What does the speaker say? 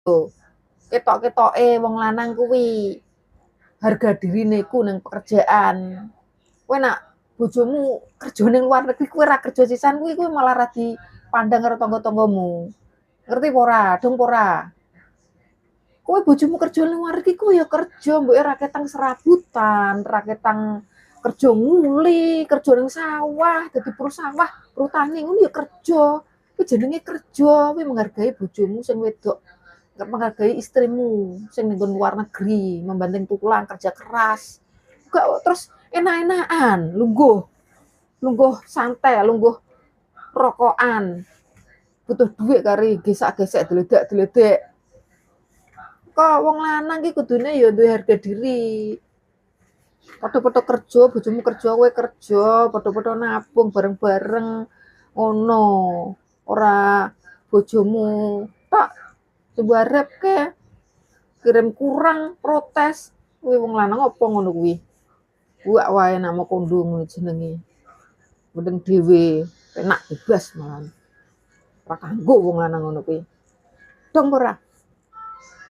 Ketok-ketoke wong lanang kuwi harga dirine ku ning pekerjaan. Kowe nak bojomu kerja ning luar negeri kowe ora kerja sisan kuwi kowe malah ra dipandang karo tangga-tanggamu. Ngerti apa ora? Dong apa ora? Kowe bojomu kerja ning luar negeri kowe ya kerja, mboke ra ketang serabutan, ra ketang kerja nguli, kerja ning sawah, dadi buruh sawah, buruh tani ngono ya kerja. Kuwi jenenge kerja, kowe menghargai bojomu sing wedok, menghargai istrimu sing ning luar negeri, membanting tulang, kerja keras. Gak terus enak-enakan, lungguh, lungguh santai, lungguh rokokan. Butuh duit kari gesek-gesek deledak-deledek. Kok wong lanang ki kudune ya duwe harga diri. Padha-padha kerja, bojomu kerja, kowe kerja, padha-padha nabung bareng-bareng ngono. Ora bojomu tok diwarepke kirim kurang protes. Kuwi wong lanang apa ngono kuwi? Buak wae nama kondo ngono jenenge. Mending dhewe penak bebas malahan. Ora kanggo wong lanang ngono kuwi. Dong ora?